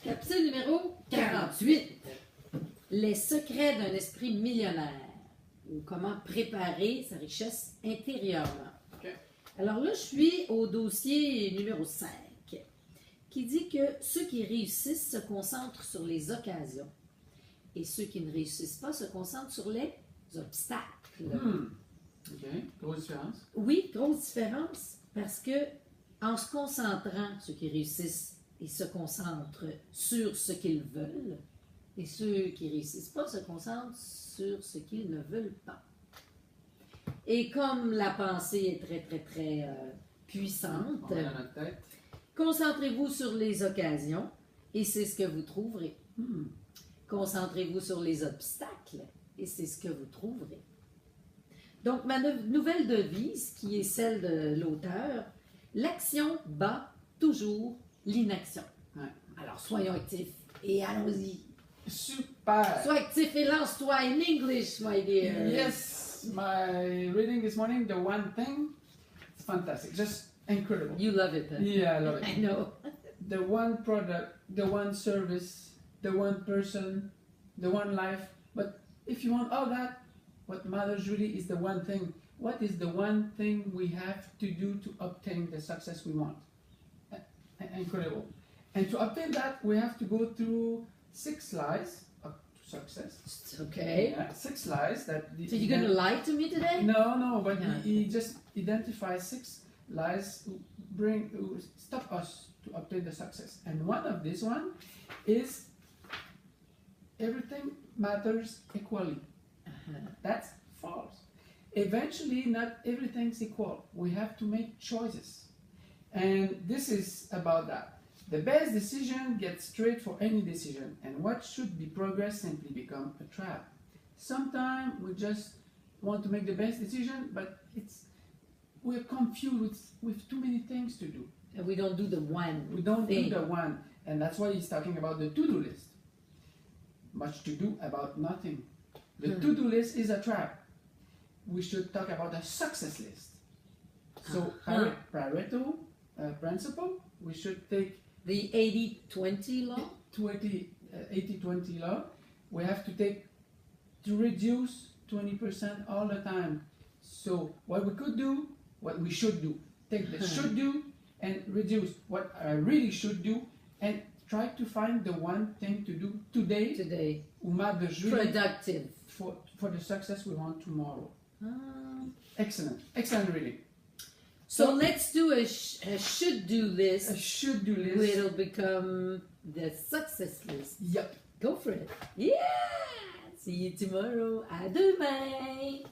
Capsule numéro 48. Les secrets d'un esprit millionnaire. Ou comment préparer sa richesse intérieurement. Okay. Alors là, je suis au dossier numéro 5, qui dit que ceux qui réussissent se concentrent sur les occasions et ceux qui ne réussissent pas se concentrent sur les obstacles. OK. Grosse différence. Oui, grosse différence, parce que en se concentrant, ceux qui réussissent, ils se concentrent sur ce qu'ils veulent, et ceux qui ne réussissent pas se concentrent sur ce qu'ils ne veulent pas. Et comme la pensée est très puissante, On est dans notre tête. concentrez-vous sur les occasions, et c'est ce que vous trouverez. Concentrez-vous sur les obstacles, et c'est ce que vous trouverez. Donc, ma nouvelle devise, qui est celle de l'auteur, l'action bat toujours l'inaction. Ouais. Alors, soyons actifs et allons-y. Super. Sois actif et lance-toi in English, my dear. Yes, my reading this morning, the one thing, it's fantastic, just incredible. You love it, huh? Yeah, I love it. I know. The one product, the one service, the one person, the one life. But if you want all that, what matters really is the one thing. What is the one thing we have to do to obtain the success we want? Incredible. And to obtain that, we have to go through 6 lies of success. Okay. Yeah, 6 lies that. So you're going to lie to me today? No, but Yeah. he just identifies 6 lies who stop us to obtain the success. And one of this one is everything matters equally. That's false. Eventually, not everything's equal. We have to make choices. And this is about that. The best decision gets straight for any decision, and what should be progress simply become a trap. Sometimes we just want to make the best decision, but we're confused with too many things to do. And we don't do the one. We don't thing. do the one, and that's why he's talking about the to-do list. Much to do about nothing. The to-do list is a trap. We should talk about a success list. So Pareto principle, we should take The 80-20 law? 80-20 law. We have to reduce 20% all the time. So what we could do, what we should do, take the should do and reduce what I really should do, and try to find the one thing to do today. Productive. For the success we want tomorrow. Excellent reading. So let's do a should-do list. A should-do list. It'll become the success list. Yep. Go for it. Yeah! See you tomorrow. À demain!